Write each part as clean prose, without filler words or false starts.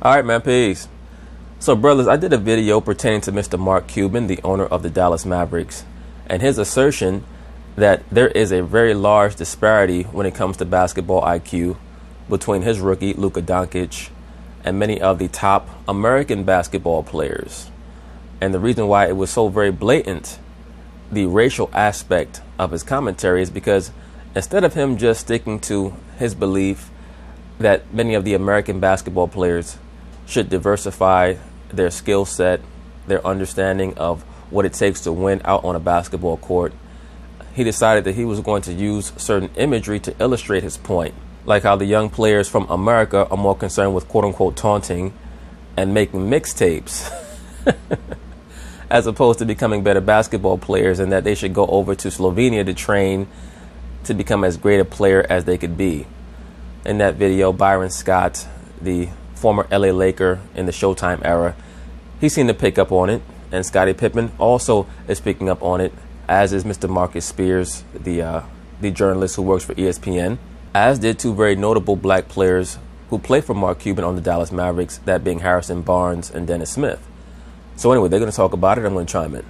All right, man, peace. So, brothers, I did a video pertaining to Mr. Mark Cuban, the owner of the Dallas Mavericks, and his assertion that there is a very large disparity when it comes to basketball IQ between his rookie, Luka Doncic, and many of the top American basketball players. And the reason why it was so very blatant, the racial aspect of his commentary, is because instead of him just sticking to his belief that many of the American basketball players should diversify their skill set, their understanding of what it takes to win out on a basketball court, he decided that he was going to use certain imagery to illustrate his point, like how the young players from America are more concerned with quote-unquote taunting and making mixtapes as opposed to becoming better basketball players, and that they should go over to Slovenia to train to become as great a player as they could be. In that video, Byron Scott, the former LA Laker in the Showtime era, he seemed to pick up on it, and Scottie Pippen also is picking up on it, as is Mr. Marcus Spears, the journalist who works for ESPN, as did two very notable black players who play for Mark Cuban on the Dallas Mavericks, that being Harrison Barnes and Dennis Smith. So anyway, they're going to talk about it. I'm going to chime in.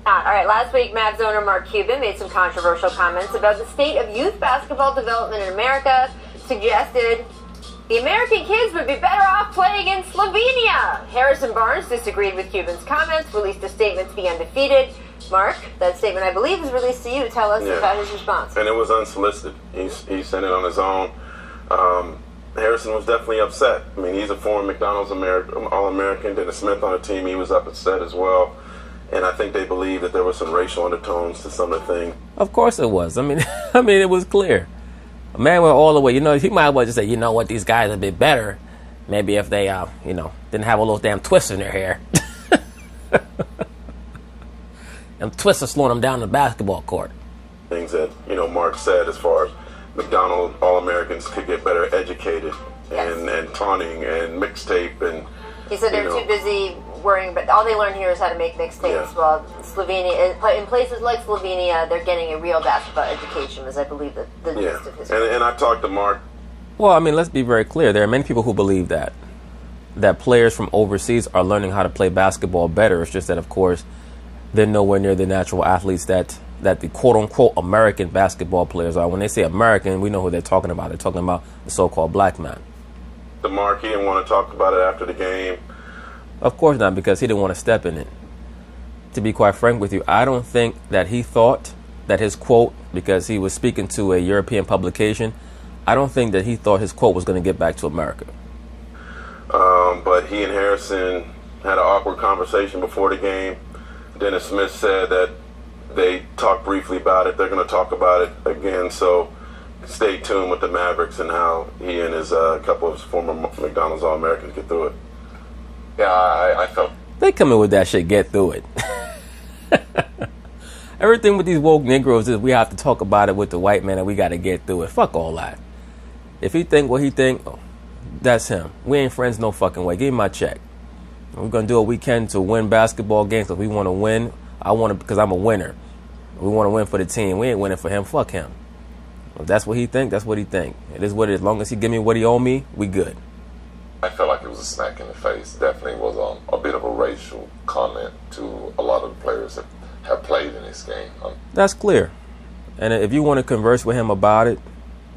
All right, last week, Mavs owner Mark Cuban made some controversial comments about the state of youth basketball development in America, suggested the American kids would be better off playing in Slovenia. Harrison Barnes disagreed with Cuban's comments, released a statement to be undefeated. Mark, that statement, I believe, was released to you. Tell us about his response. And it was unsolicited. He sent it on his own. Harrison was definitely upset. I mean, he's a former McDonald's All-American. Dennis Smith on the team, he was upset as well. And I think they believe that there were some racial undertones to some of the things. Of course it was. I mean, it was clear. A man went all the way. You know, he might as well just say, you know what, these guys are a bit better. Maybe if they, didn't have all those damn twists in their hair. And twists are slowing them down in the basketball court. Things that, Mark said as far as McDonald's All-Americans could get better educated and taunting and mixtape. And he said they're too busy worrying, but all they learn here is how to make mixtapes. While Slovenia, in places like Slovenia, they're getting a real basketball education, as I believe the gist of his. And I talked to Mark. Well, I mean, let's be very clear. There are many people who believe that players from overseas are learning how to play basketball better. It's just that, of course, they're nowhere near the natural athletes that the quote-unquote American basketball players are. When they say American, we know who they're talking about. They're talking about the so-called black man. The Mark, he didn't want to talk about it after the game. Of course not, because he didn't want to step in it. To be quite frank with you, I don't think that he thought that his quote, because he was speaking to a European publication, I don't think that he thought his quote was going to get back to America. But he and Harrison had an awkward conversation before the game. Dennis Smith said that they talked briefly about it. They're going to talk about it again. So stay tuned with the Mavericks and how he and his couple of former McDonald's All-Americans get through it. Yeah, I felt they come in with that shit. Get through it. Everything with these woke Negroes is we have to talk about it with the white man and we got to get through it. Fuck all that. If he think what he think, that's him. We ain't friends no fucking way. Give me my check. We're going to do what we can to win basketball games because we want to win. I want to because I'm a winner. We want to win for the team. We ain't winning for him. Fuck him. If that's what he think, that's what he think. It is what it is. As long as he give me what he owe me, we good. I felt like it was a smack in the face. Definitely was a bit of a racial comment to a lot of the players that have played in this game. That's clear. And if you want to converse with him about it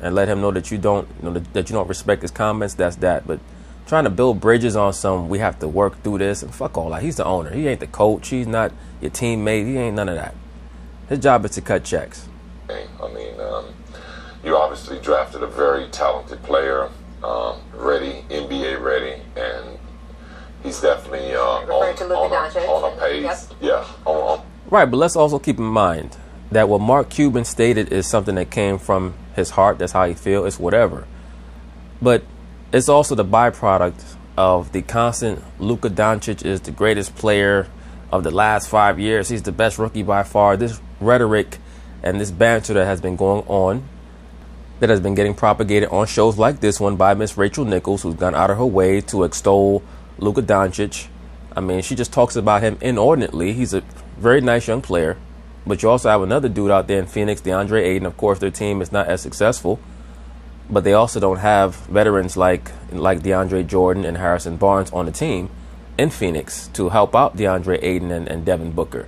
and let him know that you don't, that you don't respect his comments, that's that. But trying to build bridges on some, we have to work through this, and fuck all that. He's the owner. He ain't the coach. He's not your teammate. He ain't none of that. His job is to cut checks. I mean, you obviously drafted a very talented player, ready, NBA ready, and he's definitely on a pace. Yep. Yeah. Right, but let's also keep in mind that what Mark Cuban stated is something that came from his heart. That's how he feels. It's whatever. But it's also the byproduct of the constant Luka Doncic is the greatest player of the last 5 years. He's the best rookie by far. This rhetoric and this banter that has been going on, that has been getting propagated on shows like this one by Miss Rachel Nichols, who's gone out of her way to extol Luka Doncic. I mean, she just talks about him inordinately. He's a very nice young player. But you also have another dude out there in Phoenix, DeAndre Ayton. Of course, their team is not as successful. but they also don't have veterans like DeAndre Jordan and Harrison Barnes on the team in Phoenix to help out DeAndre Ayton and Devin Booker.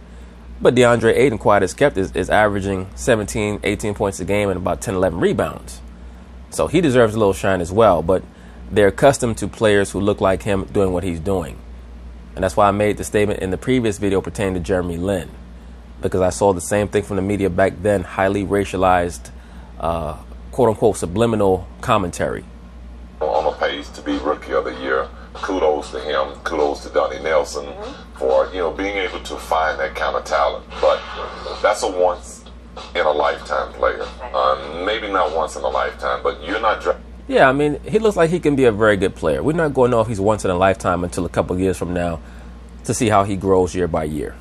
But DeAndre Ayton, quiet as kept, is averaging 17, 18 points a game and about 10, 11 rebounds. So he deserves a little shine as well, but they're accustomed to players who look like him doing what he's doing. And that's why I made the statement in the previous video pertaining to Jeremy Lin, because I saw the same thing from the media back then, highly racialized, quote-unquote, subliminal commentary. On the page to be Rookie of the Year, kudos to him, kudos to Donnie Nelson for, being able to find that kind of talent. But that's a once-in-a-lifetime player. Maybe not once in a lifetime, but you're not... Yeah, I mean, he looks like he can be a very good player. We're not going to know if he's once in a lifetime until a couple of years from now to see how he grows year by year.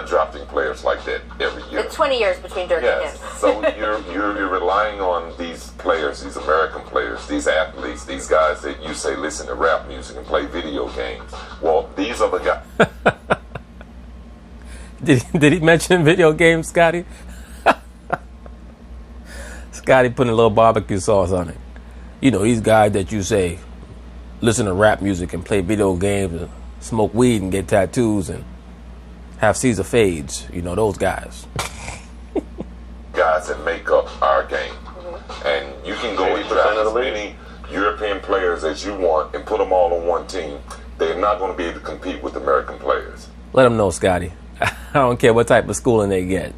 Drafting players like that every year. It's 20 years between Dirk and him. So you're relying on these players, these American players, these athletes, these guys that you say listen to rap music and play video games. Well, these are the guys. Did he mention video games, Scotty? Scotty putting a little barbecue sauce on it. These guys that you say listen to rap music and play video games and smoke weed and get tattoos and have Caesar fades, those guys. Guys that make up our game. And you can go and draft as many European players as you want and put them all on one team. They're not going to be able to compete with American players. Let them know, Scotty. I don't care what type of schooling they get.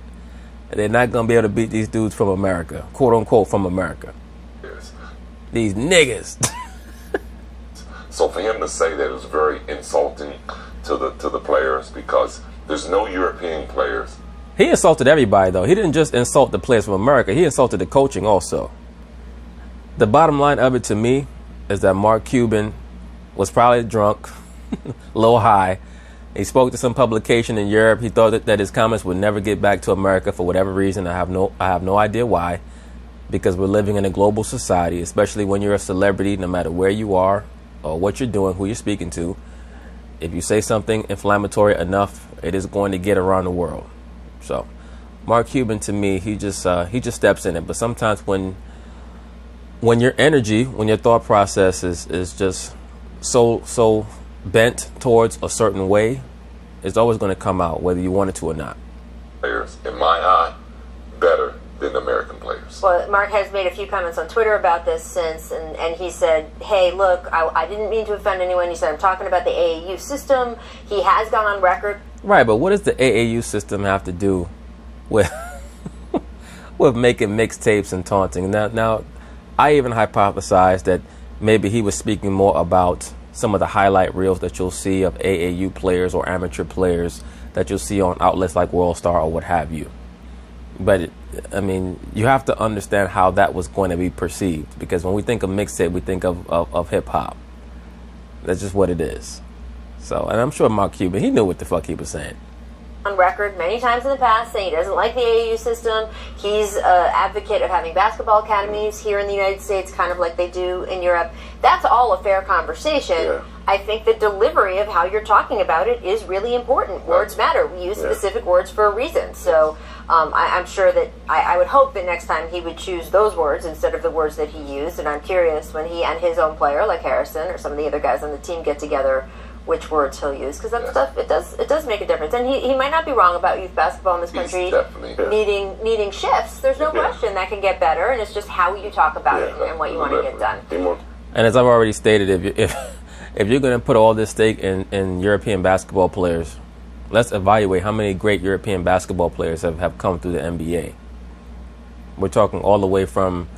They're not going to be able to beat these dudes from America, quote unquote, from America. These niggas. So for him to say that is very insulting to the players, because there's no European players. He insulted everybody, though. He didn't just insult the players from America. He insulted the coaching also. The bottom line of it to me is that Mark Cuban was probably drunk, a little high. He spoke to some publication in Europe. He thought that his comments would never get back to America for whatever reason. I have no idea why. Because we're living in a global society, especially when you're a celebrity, no matter where you are or what you're doing, who you're speaking to. If you say something inflammatory enough, it is going to get around the world. So, Mark Cuban, to me, he just steps in it. But sometimes when your energy, when your thought process is just so bent towards a certain way, it's always going to come out, whether you want it to or not. Players, in my eye, better than American players. Well, Mark has made a few comments on Twitter about this since, and he said, hey, look, I didn't mean to offend anyone. He said, I'm talking about the AAU system. He has gone on record. Right, but what does the AAU system have to do with with making mixtapes and taunting? Now, I even hypothesized that maybe he was speaking more about some of the highlight reels that you'll see of AAU players or amateur players that you'll see on outlets like World Star or what have you. But, I mean, you have to understand how that was going to be perceived. Because when we think of mixtape, we think of hip-hop. That's just what it is. So, and I'm sure Mark Cuban, he knew what the fuck he was saying. On record many times in the past saying he doesn't like the AAU system. He's an advocate of having basketball academies here in the United States, kind of like they do in Europe. That's all a fair conversation. Yeah. I think the delivery of how you're talking about it is really important. Words matter. We use specific words for a reason. So I'm sure that I would hope that next time he would choose those words instead of the words that he used. And I'm curious when he and his own player, like Harrison or some of the other guys on the team, get together, which words he'll use, because that stuff, it does make a difference. And he might not be wrong about youth basketball in this country needing shifts. There's no question that can get better, and it's just how you talk about it and what you want to get done. And as I've already stated, if you're going to put all this stake in European basketball players, let's evaluate how many great European basketball players have come through the NBA. We're talking all the way from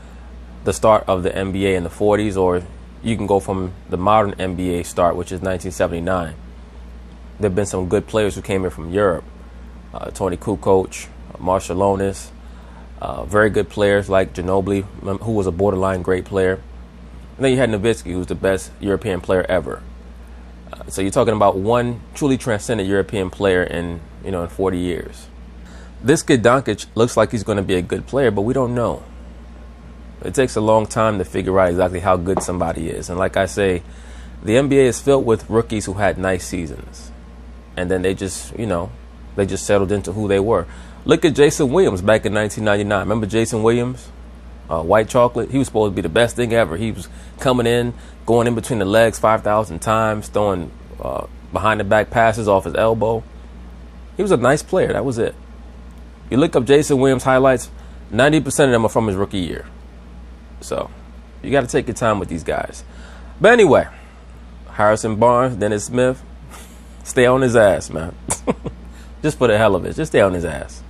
the start of the NBA in the 40s, or you can go from the modern NBA start, which is 1979. There have been some good players who came here from Europe. Tony Kukoc, Marshallonis, very good players like Ginobili, who was a borderline great player. And then you had Nowitzki, who's the best European player ever. So you're talking about one truly transcendent European player in 40 years. This kid Doncic looks like he's going to be a good player, but we don't know. It takes a long time to figure out exactly how good somebody is. And like I say, the NBA is filled with rookies who had nice seasons. And then they just settled into who they were. Look at Jason Williams back in 1999. Remember Jason Williams? white chocolate. He was supposed to be the best thing ever. He was coming in, going in between the legs 5,000 times, throwing behind the back passes off his elbow. He was a nice player. That was it. You look up Jason Williams highlights, 90% of them are from his rookie year. So you got to take your time with these guys. But anyway, Harrison Barnes, Dennis Smith, stay on his ass, man. Just for the hell of it. Just stay on his ass.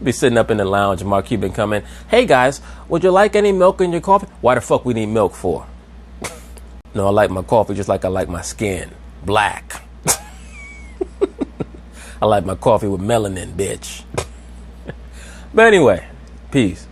Be sitting up in the lounge and Mark Cuban come in. Hey, guys, would you like any milk in your coffee? Why the fuck we need milk for? No, I like my coffee just like I like my skin. Black. I like my coffee with melanin, bitch. But anyway, peace.